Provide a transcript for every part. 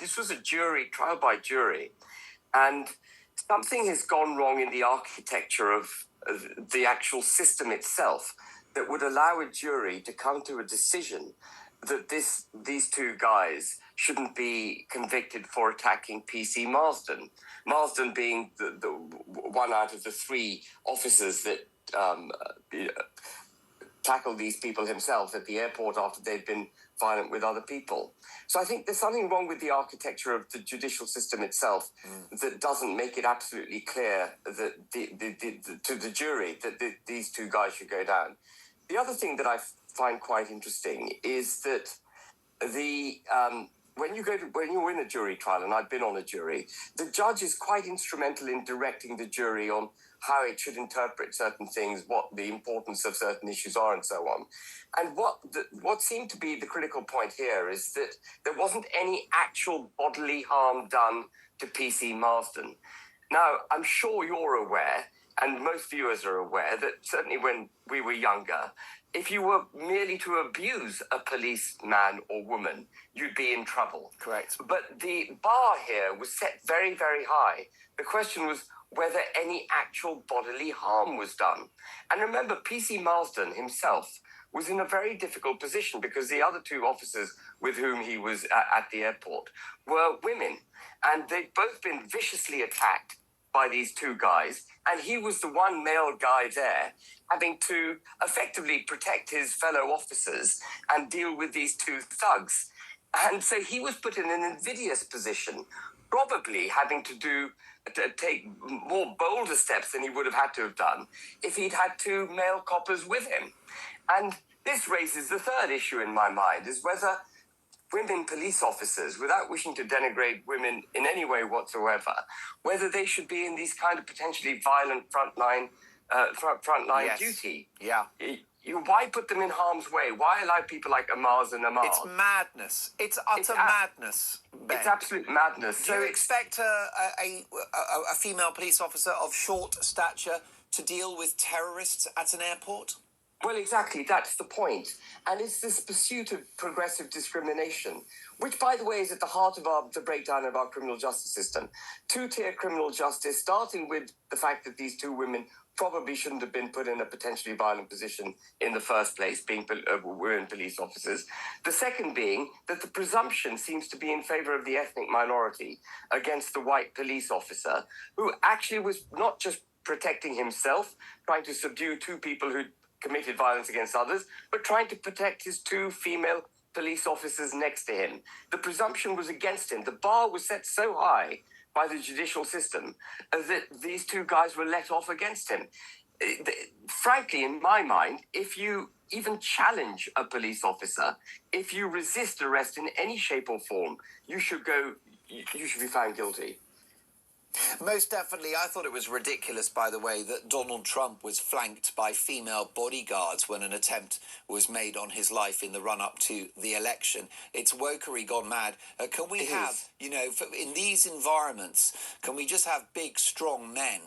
this was a trial by jury, and something has gone wrong in the architecture of the actual system itself that would allow a jury to come to a decision that these two guys shouldn't be convicted for attacking PC Marsden. Marsden being the one out of the three officers that tackled these people himself at the airport after they'd been violent with other people. So I think there's something wrong with the architecture of the judicial system itself that doesn't make it absolutely clear that to the jury that these two guys should go down. The other thing that I find quite interesting is that when you're in a jury trial, and I've been on a jury, the judge is quite instrumental in directing the jury on how it should interpret certain things, what the importance of certain issues are, and so on. And what seemed to be the critical point here is that there wasn't any actual bodily harm done to PC Marsden. Now, I'm sure you're aware, and most viewers are aware, that certainly when we were younger, if you were merely to abuse a policeman or woman, you'd be in trouble. Correct. But the bar here was set very, very high. The question was whether any actual bodily harm was done. And remember, PC Marsden himself was in a very difficult position because the other two officers with whom he was at the airport were women. And they'd both been viciously attacked by these two guys, and he was the one male guy there having to effectively protect his fellow officers and deal with these two thugs. And so he was put in an invidious position, probably having to take more bolder steps than he would have had to have done if he'd had two male coppers with him. And this raises the third issue in my mind, is whether women police officers, without wishing to denigrate women in any way whatsoever, whether they should be in these kind of potentially violent frontline Yes. duty. Yeah. Why put them in harm's way? Why allow people like Amaz and Amar? It's madness. It's utter madness, Ben. It's absolute madness. Do you expect a female police officer of short stature to deal with terrorists at an airport? Well, exactly, that's the point. And it's this pursuit of progressive discrimination, which, by the way, is at the heart of the breakdown of our criminal justice system. Two-tier criminal justice, starting with the fact that these two women probably shouldn't have been put in a potentially violent position in the first place, being women police officers. The second being that the presumption seems to be in favor of the ethnic minority against the white police officer, who actually was not just protecting himself, trying to subdue two people who committed violence against others, but trying to protect his two female police officers next to him. The presumption was against him. The bar was set so high by the judicial system that these two guys were let off against him. Frankly, in my mind, if you even challenge a police officer, if you resist arrest in any shape or form, you should be found guilty. Most definitely. I thought it was ridiculous, by the way, that Donald Trump was flanked by female bodyguards when an attempt was made on his life in the run-up to the election. It's wokery gone mad. Can we in these environments, can we just have big, strong men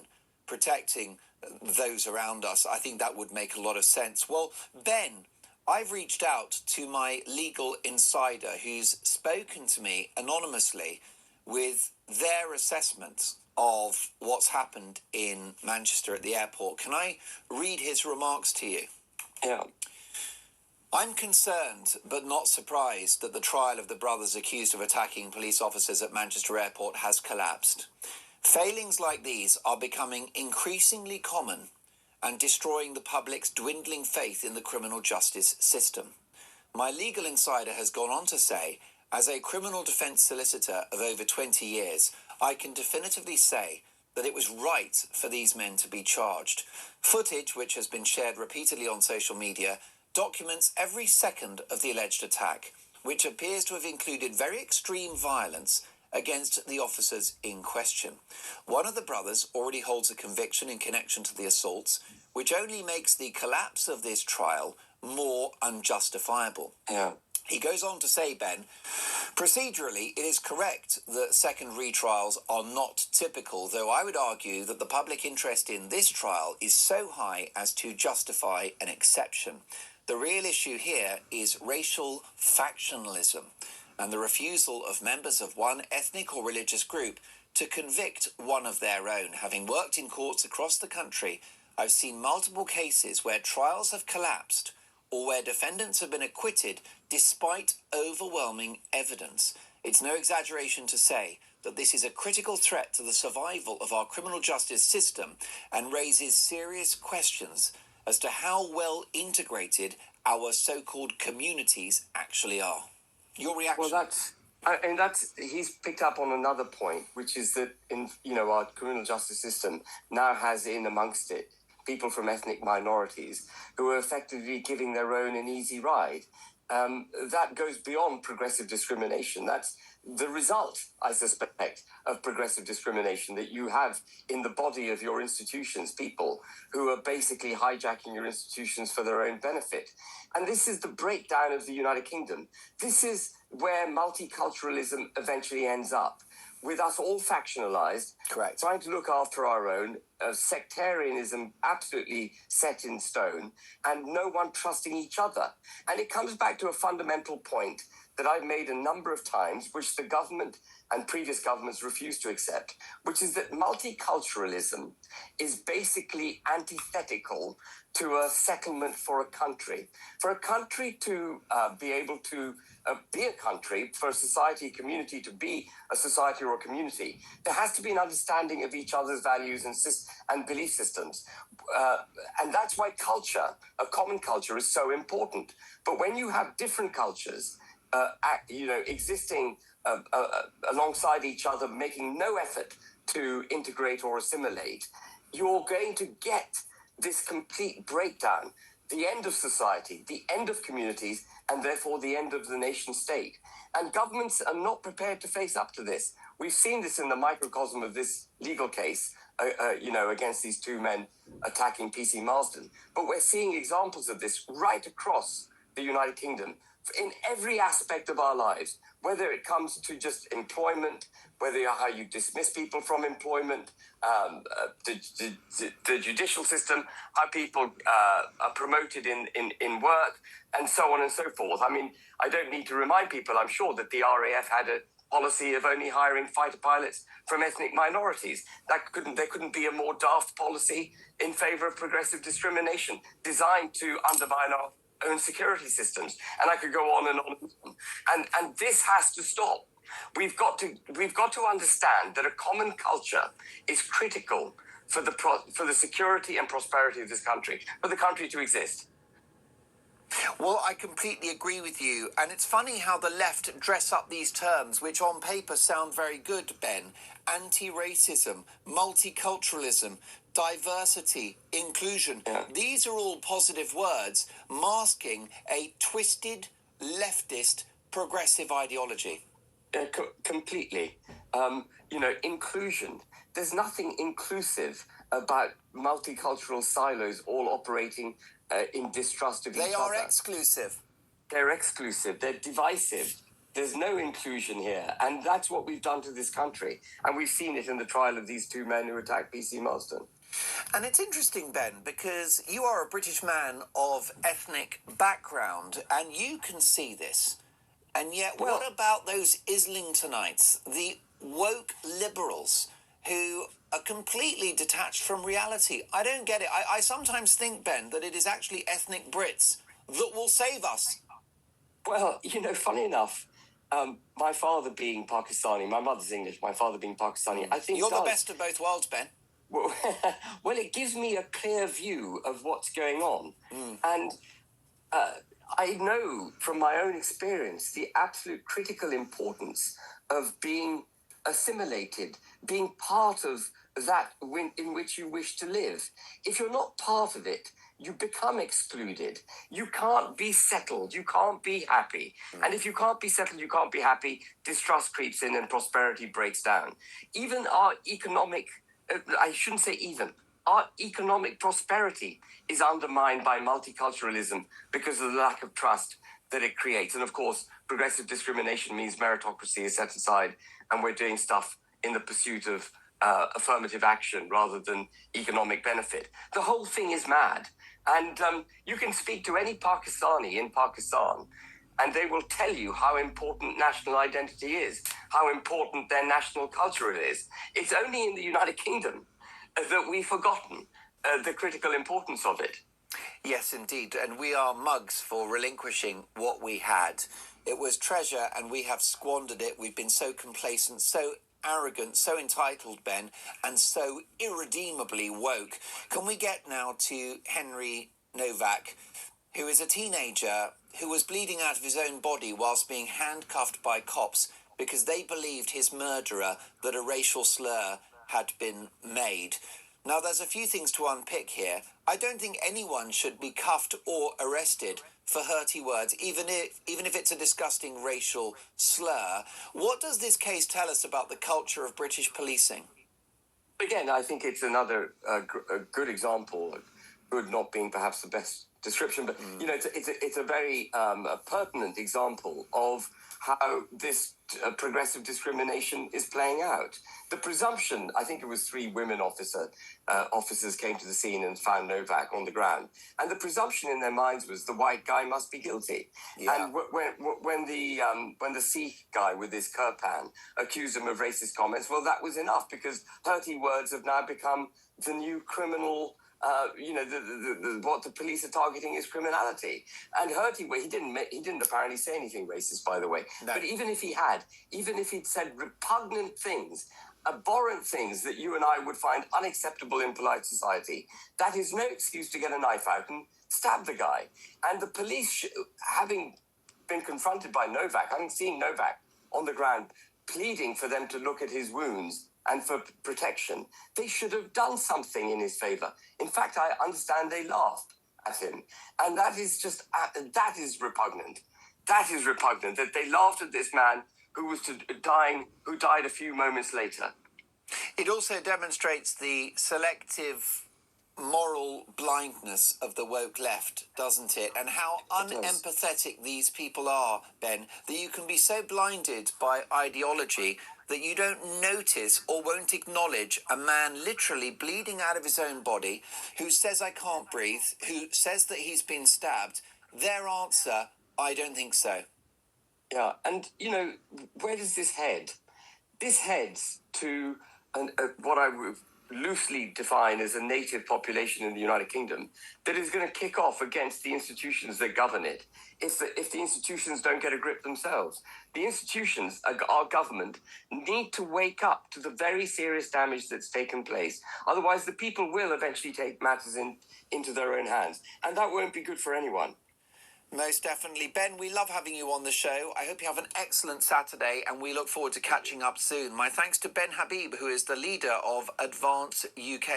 protecting those around us? I think that would make a lot of sense. Well, Ben, I've reached out to my legal insider who's spoken to me anonymously with their assessment of what's happened in Manchester at the airport. Can I read his remarks to you? Yeah. I'm concerned but not surprised that the trial of the brothers accused of attacking police officers at Manchester Airport has collapsed. Failings like these are becoming increasingly common and destroying the public's dwindling faith in the criminal justice system. My legal insider has gone on to say, as a criminal defence solicitor of over 20 years, I can definitively say that it was right for these men to be charged. Footage, which has been shared repeatedly on social media, documents every second of the alleged attack, which appears to have included very extreme violence against the officers in question. One of the brothers already holds a conviction in connection to the assaults, which only makes the collapse of this trial more unjustifiable. Yeah. He goes on to say, Ben, procedurally, it is correct that second retrials are not typical, though I would argue that the public interest in this trial is so high as to justify an exception. The real issue here is racial factionalism. and the refusal of members of one ethnic or religious group to convict one of their own. Having worked in courts across the country, I've seen multiple cases where trials have collapsed or where defendants have been acquitted despite overwhelming evidence. It's no exaggeration to say that this is a critical threat to the survival of our criminal justice system and raises serious questions as to how well integrated our so-called communities actually are. Your reaction? Well, he's picked up on another point, which is that our criminal justice system now has in amongst it people from ethnic minorities who are effectively giving their own an easy ride. That goes beyond progressive discrimination. That's the result, I suspect, of progressive discrimination, that you have in the body of your institutions people who are basically hijacking your institutions for their own benefit. And this is the breakdown of the United Kingdom. This is where multiculturalism eventually ends up, with us all factionalized, Correct. Trying to look after our own, sectarianism absolutely set in stone, and no one trusting each other. And it comes back to a fundamental point that I've made a number of times, which the government and previous governments refuse to accept, which is that multiculturalism is basically antithetical to a settlement for a country. For a country to be able to be a country, for a society, a community to be a society or a community, there has to be an understanding of each other's values and belief systems. And that's why culture, a common culture, is so important. But when you have different cultures, existing alongside each other, making no effort to integrate or assimilate, you're going to get this complete breakdown, the end of society, the end of communities, and therefore the end of the nation state. And governments are not prepared to face up to this. We've seen this in the microcosm of this legal case, against these two men attacking PC Marsden. But we're seeing examples of this right across the United Kingdom in every aspect of our lives, whether it comes to just employment, whether how you dismiss people from employment, the judicial system, how people are promoted in work, and so on and so forth. I mean, I don't need to remind people, I'm sure, that the RAF had a policy of only hiring fighter pilots from ethnic minorities. There couldn't be a more daft policy in favor of progressive discrimination designed to undermine our own security systems. And I could go on and on. And this has to stop. We've got to understand that a common culture is critical for the security and prosperity of this country, for the country to exist. Well, I completely agree with you. And it's funny how the left dress up these terms, which on paper sound very good, Ben. Anti-racism, multiculturalism, diversity, inclusion. Yeah. These are all positive words masking a twisted, leftist, progressive ideology. Completely. Inclusion. There's nothing inclusive about multicultural silos all operating in distrust of each other. They are exclusive. They're exclusive. They're divisive. There's no inclusion here. And that's what we've done to this country. And we've seen it in the trial of these two men who attacked PC Marsden. And it's interesting, Ben, because you are a British man of ethnic background, and you can see this. And yet, what about those Islingtonites, the woke liberals, who are completely detached from reality? I don't get it. I sometimes think, Ben, that it is actually ethnic Brits that will save us. Well, funny enough, my father being Pakistani, my mother's English, my father being Pakistani, I think You're the best of both worlds, Ben. Well, it gives me a clear view of what's going on. And I know from my own experience the absolute critical importance of being assimilated, being part of that in which you wish to live. If you're not part of it, you become excluded. You can't be settled. You can't be happy. And if you can't be settled, you can't be happy, distrust creeps in and prosperity breaks down. Even our economic, our economic prosperity is undermined by multiculturalism because of the lack of trust that it creates. And of course, progressive discrimination means meritocracy is set aside and we're doing stuff in the pursuit of affirmative action rather than economic benefit. The whole thing is mad. And you can speak to any Pakistani in Pakistan and they will tell you how important national identity is, how important their national culture is. It's only in the United Kingdom that we've forgotten the critical importance of it. Yes, indeed. And we are mugs for relinquishing what we had. It was treasure and we have squandered it. We've been so complacent, so arrogant, so entitled, Ben, and so irredeemably woke. Can we get now to Henry Novak, who is a teenager who was bleeding out of his own body whilst being handcuffed by cops because they believed his murderer that a racial slur had been made. Now, there's a few things to unpick here. I don't think anyone should be cuffed or arrested for hurty words, even if it's a disgusting racial slur. What does this case tell us about the culture of British policing? Again, I think it's another a good example, good not being perhaps the best description, but you know, it's a very pertinent example of how this progressive discrimination is playing out. The presumption, I think it was 3 women officers came to the scene and found Novak on the ground, and the presumption in their minds was the white guy must be guilty. Yeah. And when the Sikh guy with his kirpan accused him of racist comments, well, that was enough, because hurty words have now become the new criminal. You know, what the police are targeting is criminality. And Hurty, he didn't apparently say anything racist, by the way. No. But even if he had, even if he'd said repugnant things, abhorrent things that you and I would find unacceptable in polite society, that is no excuse to get a knife out and stab the guy. And the police, having been confronted by Novak, having seen Novak on the ground pleading for them to look at his wounds and for protection, they should have done something in his favor. In fact, I understand they laughed at him. And that is just, that is repugnant. That is repugnant, that they laughed at this man who died a few moments later. It also demonstrates the selective moral blindness of the woke left, doesn't it? And how unempathetic these people are, Ben, that you can be so blinded by ideology that you don't notice or won't acknowledge a man literally bleeding out of his own body, who says, I can't breathe, who says that he's been stabbed. Their answer, I don't think so. Yeah, and, you know, where does this head? This heads to what I would loosely define as a native population in the United Kingdom that is going to kick off against the institutions that govern it if the institutions don't get a grip themselves. The institutions, our government, need to wake up to the very serious damage that's taken place. Otherwise, the people will eventually take matters into their own hands, and that won't be good for anyone. Most definitely. Ben, we love having you on the show. I hope you have an excellent Saturday, and we look forward to catching up soon. My thanks to Ben Habib, who is the leader of Advance UK.